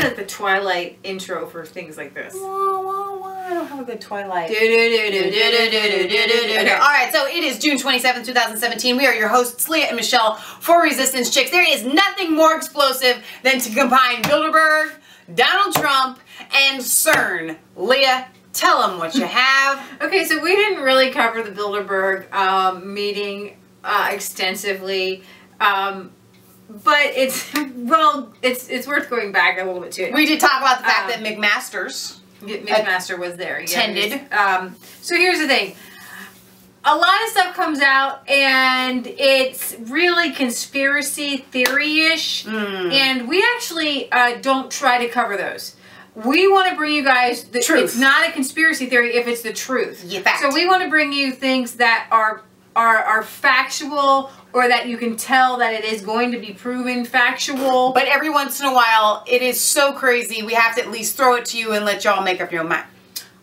like the Twilight intro for things like this. I don't have a good Twilight. Okay. Alright, so it is June 27th, 2017. We are your hosts, Leah and Michelle, for Resistance Chicks. There is nothing more explosive than to combine Bilderberg, Donald Trump, and CERN. Leah, tell them what you have. Okay, so we didn't really cover the Bilderberg meeting extensively. But it's, well, it's worth going back a little bit to it. We did talk about the fact that McMaster was there. Attended. So here's the thing. A lot of stuff comes out and it's really conspiracy theory-ish. And we actually don't try to cover those. We want to bring you guys the truth. It's not a conspiracy theory if it's the truth. Yeah, so we want to bring you things that are factual, or that you can tell that it is going to be proven factual. But every once in a while, it is so crazy, we have to at least throw it to you and let y'all make up your own mind.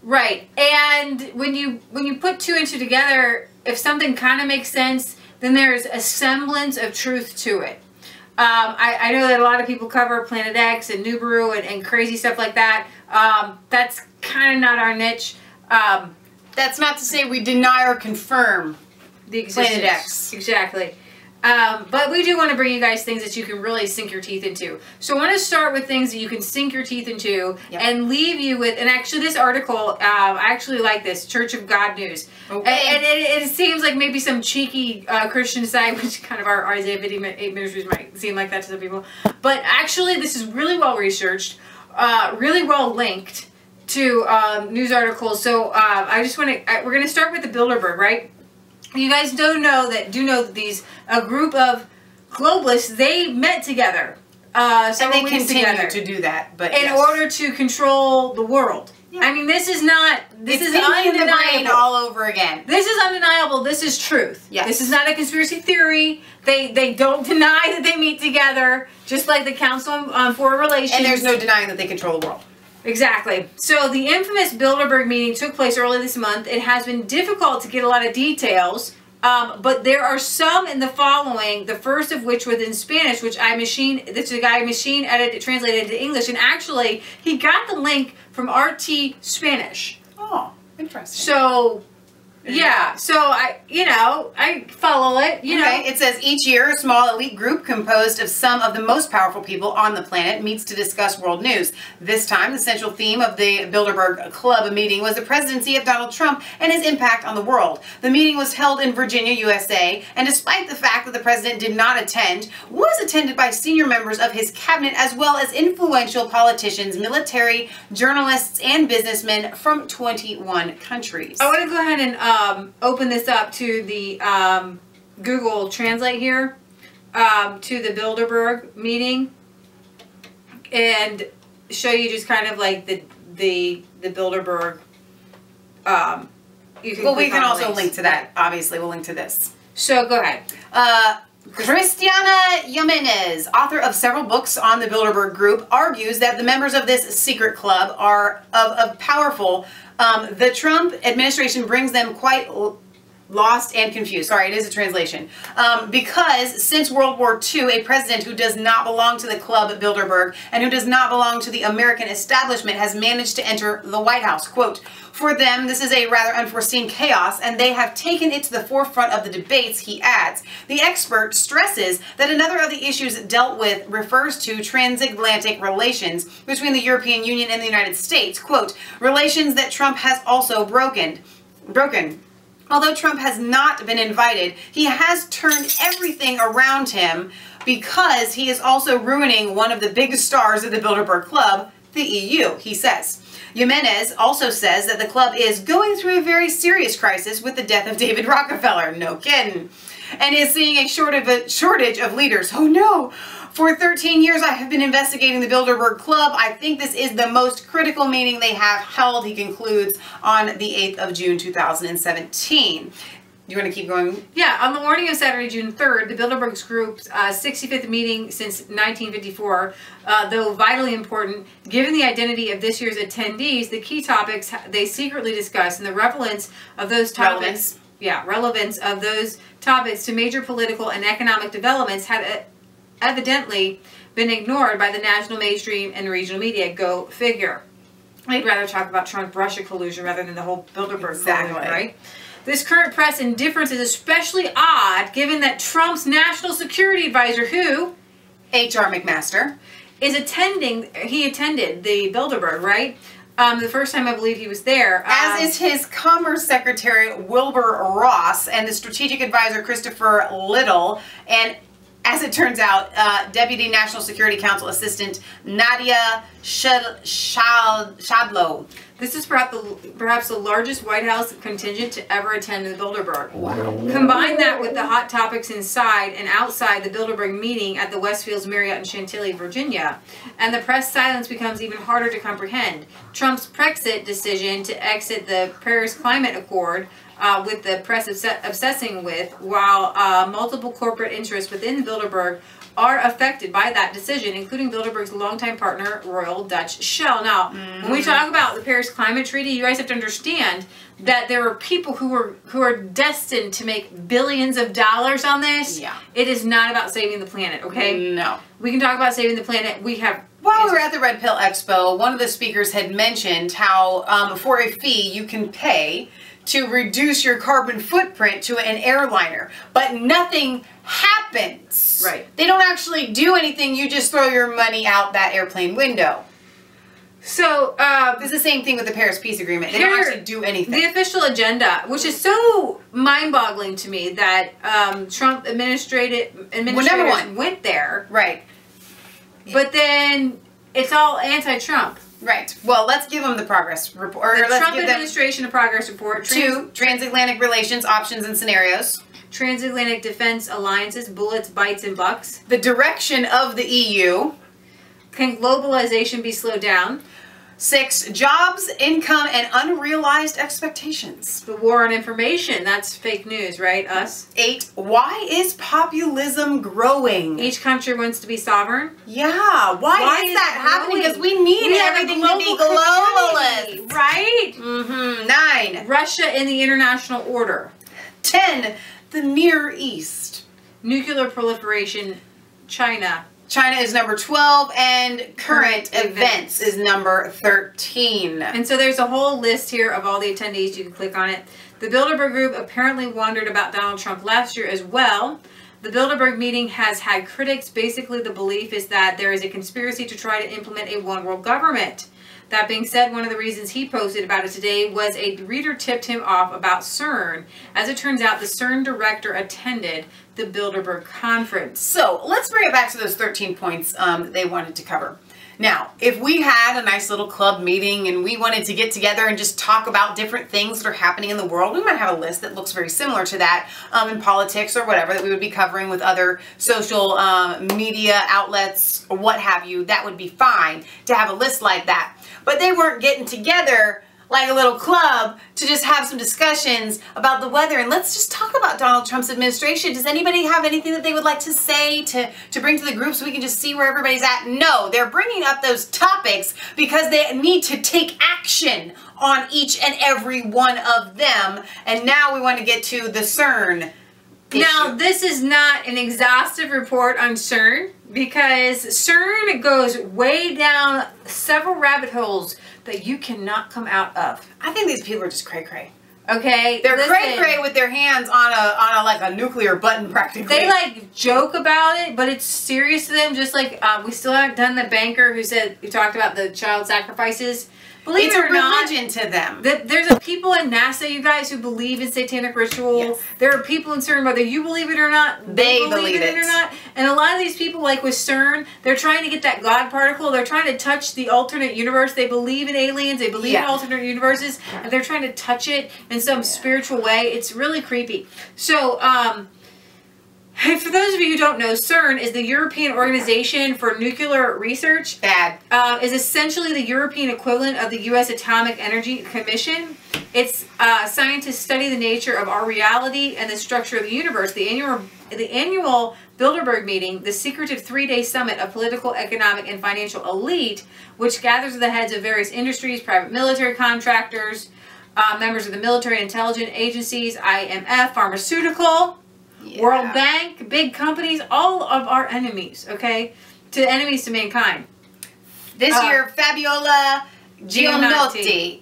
Right. And when you put two and two together, if something kind of makes sense, then there's a semblance of truth to it. I know that a lot of people cover Planet X and Nibiru and crazy stuff like that. That's kind of not our niche. That's not to say we deny or confirm the existence. Planet X. Exactly. But we do want to bring you guys things that you can really sink your teeth into. So I want to start with things that you can sink your teeth into and leave you with, and actually this article, I actually like this, Church of God News. Okay. And it seems like maybe some cheeky Christian side, which kind of our Isaiah 8 ministries might seem like that to some people. But actually this is really well researched, really well linked to news articles. So I just want to, we're going to start with the Bilderberg, right? You guys do know that these a group of globalists, they met together several weeks together. And they continue to do that, but in order to control the world. Yeah. I mean, this is undeniable. All over again. This is undeniable. This is truth. Yes. This is not a conspiracy theory. They don't deny that they meet together, just like the Council on Foreign Relations. And there's no denying that they control the world. Exactly. So the infamous Bilderberg meeting took place early this month. It has been difficult to get a lot of details, but there are some in the following, the first of which was in Spanish, which the guy machine edited, translated into English, and actually he got the link from RT Spanish. Oh, interesting. So yeah, so I follow it, you know. It says each year a small elite group composed of some of the most powerful people on the planet meets to discuss world news. This time the central theme of the Bilderberg Club meeting was the presidency of Donald Trump and his impact on the world. The meeting was held in Virginia, USA, and despite the fact that the president did not attend, was attended by senior members of his cabinet as well as influential politicians, military, journalists, and businessmen from 21 countries. I want to go ahead and open this up to the Google Translate here, to the Bilderberg meeting, and show you just kind of like the Bilderberg. We can also link to that. Obviously, we'll link to this. So go ahead. Christiana Jimenez, author of several books on the Bilderberg Group, argues that the members of this secret club are powerful. The Trump administration brings them quite lost and confused. Sorry, it is a translation. Because since World War II, a president who does not belong to the club Bilderberg and who does not belong to the American establishment has managed to enter the White House. Quote, for them, this is a rather unforeseen chaos, and they have taken it to the forefront of the debates, he adds. The expert stresses that another of the issues dealt with refers to transatlantic relations between the European Union and the United States. Quote, relations that Trump has also broken. Although Trump has not been invited, he has turned everything around him because he is also ruining one of the biggest stars of the Bilderberg Club, the EU, he says. Jimenez also says that the club is going through a very serious crisis with the death of David Rockefeller, no kidding, and is seeing a shortage of leaders. Oh no! For 13 years I have been investigating the Bilderberg Club. I think this is the most critical meeting they have held, he concludes on the 8th of June 2017. You want to keep going? Yeah, on the morning of Saturday, June 3rd, the Bilderberg Group's 65th meeting since 1954, though vitally important, given the identity of this year's attendees, the key topics they secretly discussed and the relevance of those topics, relevance of those topics to major political and economic developments had evidently been ignored by the national mainstream and regional media. Go figure. I'd rather talk about Trump-Russia collusion rather than the whole Bilderberg collusion, right? This current press indifference is especially odd given that Trump's national security advisor, who? H.R. McMaster. He attended the Bilderberg, right? The first time I believe he was there. As is his Commerce Secretary Wilbur Ross and the Strategic Advisor Christopher Little, and as it turns out, Deputy National Security Council Assistant Nadia Shadlow. This is perhaps the largest White House contingent to ever attend the Bilderberg. Wow. Combine that with the hot topics inside and outside the Bilderberg meeting at the Westfields Marriott in Chantilly, Virginia, and the press silence becomes even harder to comprehend. Trump's Brexit decision to exit the Paris Climate Accord, with the press obsessing with, while multiple corporate interests within Bilderberg are affected by that decision, including Bilderberg's longtime partner, Royal Dutch Shell. Now, when we talk about the Paris Climate Treaty, you guys have to understand that there are people who are destined to make billions of dollars on this. Yeah. It is not about saving the planet, okay? No. We can talk about saving the planet. We have... While we were at the Red Pill Expo, one of the speakers had mentioned how for a fee you can pay to reduce your carbon footprint to an airliner, but nothing happens. Right. They don't actually do anything. You just throw your money out that airplane window. So, it's the same thing with the Paris Peace Agreement. They don't actually do anything. The official agenda, which is so mind-boggling to me that Trump administrators went there. Right. But then it's all anti-Trump. Right. Well, let's give them the progress report. The Trump administration, a progress report. 2, transatlantic relations, options and scenarios. Transatlantic defense alliances, bullets, bites, and bucks. The direction of the EU. Can globalization be slowed down? 6, jobs, income, and unrealized expectations. The war on information, that's fake news, right? Us. 8, why is populism growing? Each country wants to be sovereign. Yeah, why is that happening? Because we need everything to be globalist. Right? 9, Russia in the international order. 10, the Near East. Nuclear proliferation, China. China is number 12, and current events is number 13. And so there's a whole list here of all the attendees. You can click on it. The Bilderberg Group apparently wondered about Donald Trump last year as well. The Bilderberg meeting has had critics. Basically, the belief is that there is a conspiracy to try to implement a one-world government. That being said, one of the reasons he posted about it today was a reader tipped him off about CERN. As it turns out, the CERN director attended the Bilderberg conference. So let's bring it back to those 13 points that they wanted to cover. Now, if we had a nice little club meeting and we wanted to get together and just talk about different things that are happening in the world, we might have a list that looks very similar to that in politics or whatever that we would be covering with other social media outlets or what have you. That would be fine to have a list like that. But they weren't getting together like a little club to just have some discussions about the weather. And let's just talk about Donald Trump's administration. Does anybody have anything that they would like to say to bring to the group so we can just see where everybody's at? No, they're bringing up those topics because they need to take action on each and every one of them. And now we want to get to the CERN issue. Now, this is not an exhaustive report on CERN because CERN goes way down several rabbit holes that you cannot come out of. I think these people are just cray-cray. Okay? They're cray-cray with their hands on a like a nuclear button practically. They like joke about it, but it's serious to them. Just like we still haven't done the banker who talked about the child sacrifices. Believe it or not, it's a religion to them. There's people in NASA, you guys, who believe in satanic ritual. Yes. There are people in CERN, whether you believe it or not, they believe it or not. And a lot of these people, like with CERN, they're trying to get that God particle. They're trying to touch the alternate universe. They believe in aliens. They believe in alternate universes. And they're trying to touch it in some spiritual way. It's really creepy. So, for those of you who don't know, CERN is the European Organization for Nuclear Research. Is essentially the European equivalent of the U.S. Atomic Energy Commission. Its scientists study the nature of our reality and the structure of the universe. The annual Bilderberg meeting, the secretive 3-day summit of political, economic, and financial elite, which gathers the heads of various industries, private military contractors, members of the military intelligence agencies, IMF, pharmaceutical, Yeah. World Bank, big companies, all of our enemies, okay? Enemies to mankind. This year, Fabiola Gianotti.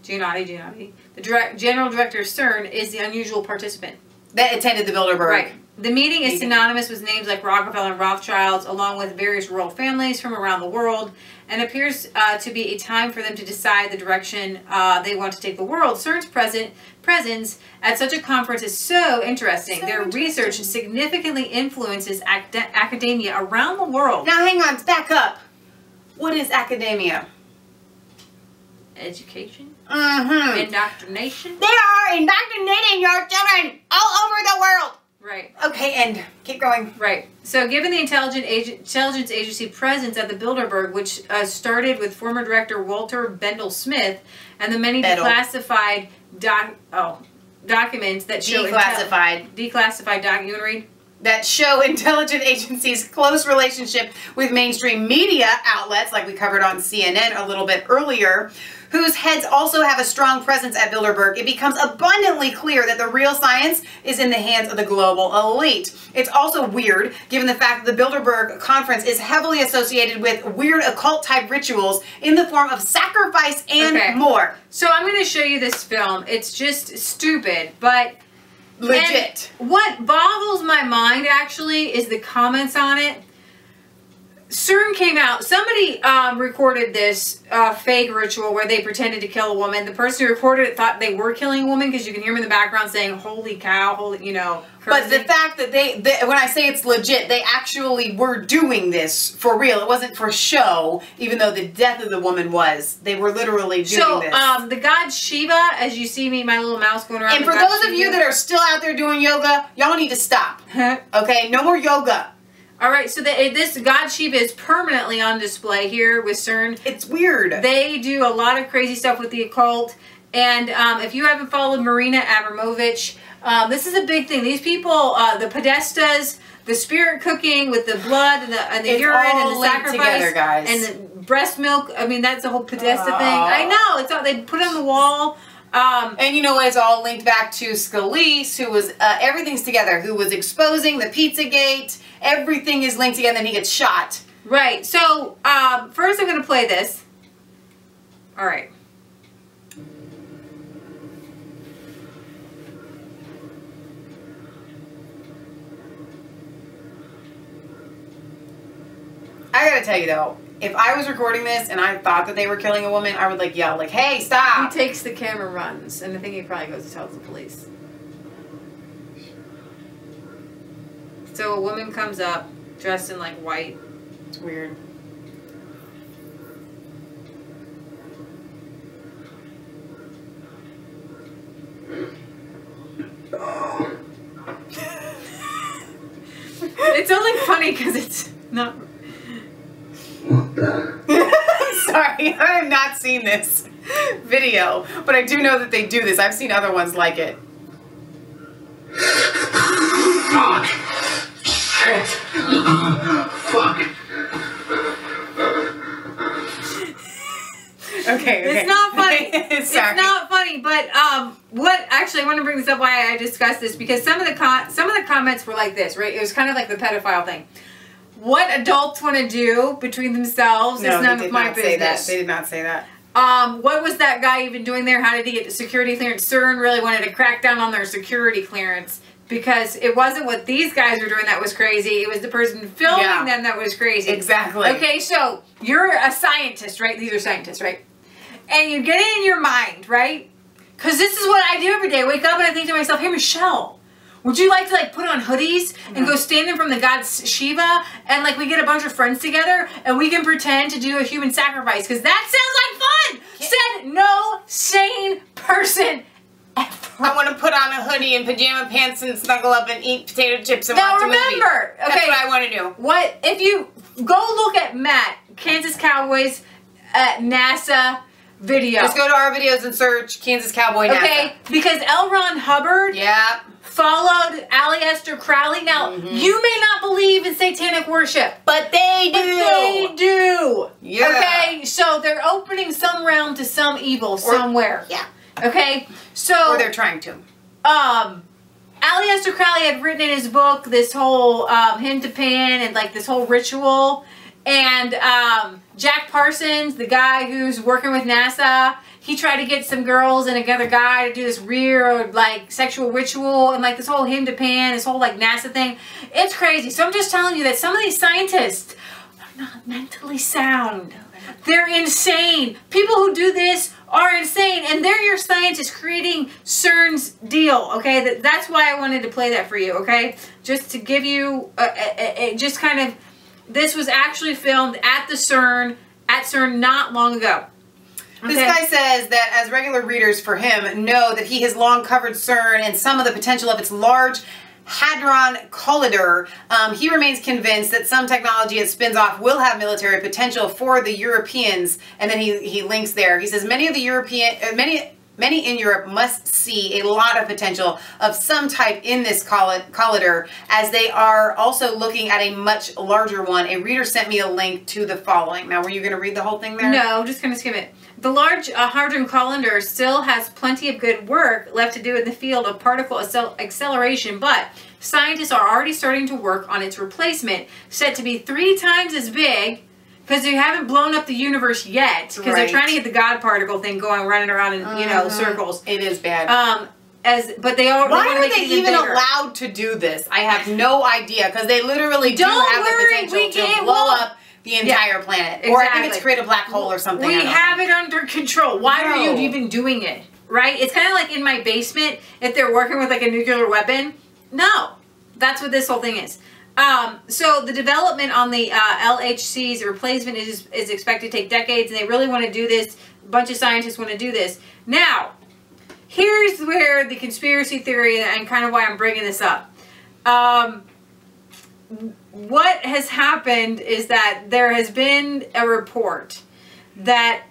Gianotti. The General Director of CERN is the unusual participant. That attended the Bilderberg. Right. The meeting is synonymous with names like Rockefeller and Rothschilds, along with various royal families from around the world, and appears to be a time for them to decide the direction they want to take the world. CERN's presence at such a conference is so interesting. Their research significantly influences academia around the world. Now hang on, back up. What is academia? Education? Mm-hmm. Indoctrination? They are indoctrinating your children all over the world. Right. Okay, and keep going. Right. So given the intelligence agency presence at the Bilderberg, which started with former director Walter Bendel Smith, and the many declassified documents that show... Declassified doc. You want to read? That show intelligence agencies' close relationship with mainstream media outlets, like we covered on CNN a little bit earlier, whose heads also have a strong presence at Bilderberg, it becomes abundantly clear that the real science is in the hands of the global elite. It's also weird, given the fact that the Bilderberg conference is heavily associated with weird occult-type rituals in the form of sacrifice and more. So I'm going to show you this film. It's just stupid, but... legit. And what boggles my mind, actually, is the comments on it. CERN came out. Somebody recorded this fake ritual where they pretended to kill a woman. The person who recorded it thought they were killing a woman because you can hear them in the background saying, holy cow, holy, you know. Cursing. But the fact that they, when I say it's legit, they actually were doing this for real. It wasn't for show, even though the death of the woman was. They were literally doing this. So, the god Shiva, as you see me, my little mouse going around. And for those of you that are still out there doing yoga, y'all need to stop. Okay? No more yoga. All right, so this god Shiva is permanently on display here with CERN. It's weird. They do a lot of crazy stuff with the occult. And if you haven't followed Marina Abramovich, this is a big thing. These people, the Podestas, the spirit cooking with the blood and the urine and the sacrifice together, guys. and the breast milk. I mean, that's the whole Podesta thing. I know. It's all they put on the wall. And you know, it's all linked back to Scalise, who was, everything's together, who was exposing the Pizzagate. Everything is linked together and he gets shot. Right. So, first I'm going to play this. All right. I gotta tell you though, if I was recording this and I thought that they were killing a woman, I would like yell like, hey, stop! He takes the camera, runs, and I think he probably goes to tell the police. So a woman comes up dressed in like white. It's weird. It's only funny because it's not... Sorry, I have not seen this video, but I do know that they do this. I've seen other ones like it. Fuck. Shit. Fuck. Okay. It's not funny. It's not funny, but what actually I want to bring this up why I discussed this because some of the comments were like this, right? It was kind of like the pedophile thing. What adults want to do between themselves is none of my business. They did not say that. What was that guy even doing there? How did he get security clearance? CERN really wanted to crack down on their security clearance because it wasn't what these guys were doing that was crazy. It was the person filming them that was crazy. Exactly. Okay, so you're a scientist, right? These are scientists, right? And you get it in your mind, right? Because this is what I do every day. I wake up and I think to myself, hey, Michelle, would you like to like put on hoodies and go stand in front of the god Shiva and like we get a bunch of friends together and we can pretend to do a human sacrifice? Because that sounds like fun! Said no sane person ever. I want to put on a hoodie and pajama pants and snuggle up and eat potato chips and watch a movie. Now remember, okay, that's what I want to do. What if you go look at Matt, Kansas Cowboys NASA video. Just go to our videos and search Kansas Cowboy NASA. Okay, because L. Ron Hubbard followed Aleister Crowley. Now, you may not believe in satanic worship. But they do. But they do. Yeah. Okay, so they're opening some realm to some evil somewhere. Yeah. Okay, so... Or they're trying to. Aleister Crowley had written in his book this whole hymn to Pan and like this whole ritual. And Jack Parsons, the guy who's working with NASA, he tried to get some girls and another guy to do this weird like sexual ritual and like this whole hymn to Pan, this whole like NASA thing. It's crazy. So I'm just telling you that some of these scientists are not mentally sound. They're insane. People who do this are insane, and they're your scientists creating CERN's deal, okay? That's why I wanted to play that for you, okay? Just to give you, just kind of, this was actually filmed at the CERN, not long ago. Okay. This guy says that as regular readers for him know that he has long covered CERN and some of the potential of its large Hadron Collider, he remains convinced that some technology it spins off will have military potential for the Europeans, and then he links there. He says many in Europe must see a lot of potential of some type in this collider, as they are also looking at a much larger one. A reader sent me a link to the following. Now, were you going to read the whole thing there? No, I'm just going to skim it. The Large Hadron Collider still has plenty of good work left to do in the field of particle acceleration, but scientists are already starting to work on its replacement, set to be 3 times as big, because they haven't blown up the universe yet, because they're trying to get the God particle thing going, running around in circles. It is bad. But they are. Why are they even allowed to do this? I have no idea, because they literally do have the potential to blow up the entire planet. Exactly. Or I think it's create a black hole or something. We have it under control. Why are you even doing it? Right? It's kind of like in my basement, if they're working with like a nuclear weapon. No. That's what this whole thing is. So the development on the LHC's replacement is expected to take decades, and they really want to do this. A bunch of scientists want to do this. Now, here's where the conspiracy theory, and kind of why I'm bringing this up. What has happened is that there has been a report that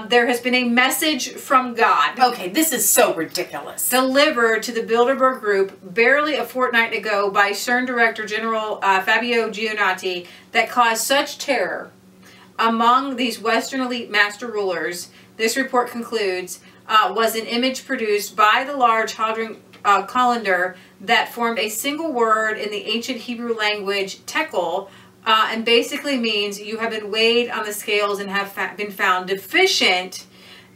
there has been a message from God. Okay, this is so ridiculous. Delivered to the Bilderberg Group barely a fortnight ago by CERN Director General Fabiola Gianotti that caused such terror among these Western elite master rulers. This report concludes was an image produced by the Large Hadron Collider that formed a single word in the ancient Hebrew language, tekel, and basically means you have been weighed on the scales and have been found deficient.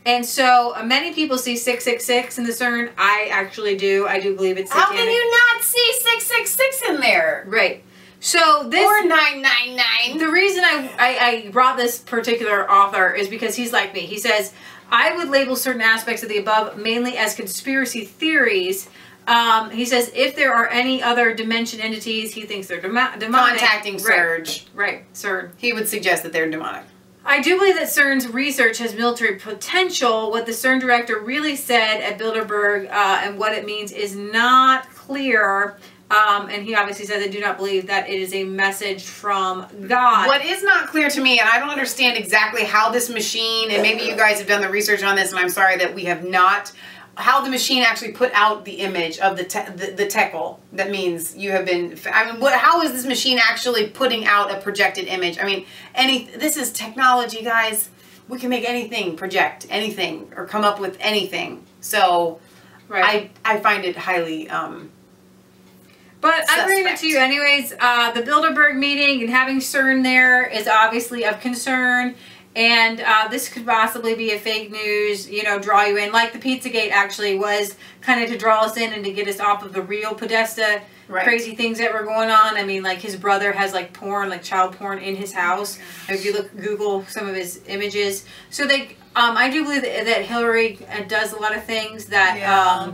And so many people see 666 in the CERN. I actually do. I do believe it's satanic. How can you not see 666 in there? Right. So this, or 999. The reason I brought this particular author is because he's like me. He says, I would label certain aspects of the above mainly as conspiracy theories. He says if there are any other dimension entities, he thinks they're demonic. Contacting Surge. Right, CERN. He would suggest that they're demonic. I do believe that CERN's research has military potential. What the CERN director really said at Bilderberg and what it means is not clear. And he obviously said they do not believe that it is a message from God. What is not clear to me, and I don't understand exactly how this machine, and maybe you guys have done the research on this, and I'm sorry that we have not, how the machine actually put out the image of the tekel. That means you have been, I mean, how is this machine actually putting out a projected image? I mean, this is technology, guys. We can make anything project anything or come up with anything. So I find it highly but I bring it to you anyways. The Bilderberg meeting and having CERN there is obviously of concern. And this could possibly be a fake news, you know, draw you in. Like the Pizzagate actually was kind of to draw us in and to get us off of the real Podesta crazy things that were going on. I mean, like his brother has like porn, like child porn in his house. If you Google some of his images. So they, I do believe that Hillary does a lot of things that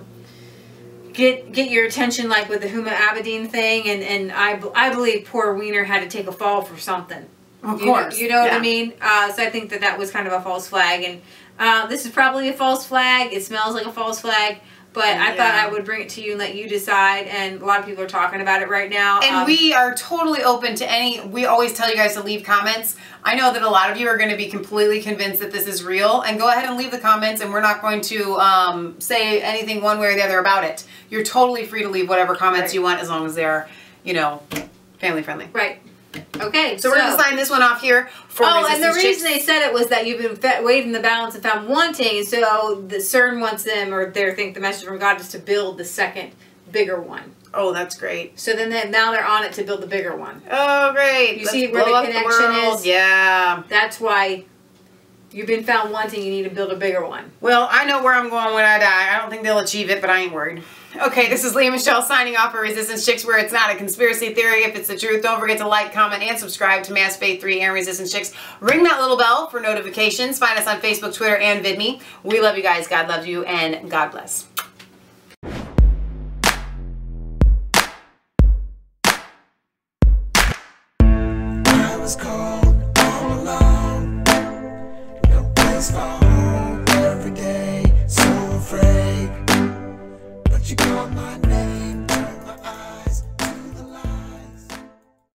get your attention, like with the Huma Abedin thing. And I believe poor Wiener had to take a fall for something. Of course. You know what I mean? So I think that was kind of a false flag. And this is probably a false flag. It smells like a false flag. But I thought I would bring it to you and let you decide. And a lot of people are talking about it right now. And we are totally open to any, we always tell you guys to leave comments. I know that a lot of you are going to be completely convinced that this is real. And go ahead and leave the comments. And we're not going to say anything one way or the other about it. You're totally free to leave whatever comments you want, as long as they're, you know, family friendly. Right. Okay, so we're going to sign this one off here for and the reason they said it was that you've been weighed in the balance and found wanting, so the CERN wants them, or they think the message from God is to build the second bigger one. Oh, that's great. So then now they're on it to build the bigger one. Oh, great. You see where the connection is? Yeah. That's why you've been found wanting. You need to build a bigger one. Well, I know where I'm going when I die. I don't think they'll achieve it, but I ain't worried. Okay, this is Leah Michelle signing off for Resistance Chicks, where it's not a conspiracy theory if it's the truth. Don't forget to like, comment, and subscribe to Mass Faith 3 and Resistance Chicks. Ring that little bell for notifications. Find us on Facebook, Twitter, and VidMe. We love you guys. God loves you, and God bless. I was cold.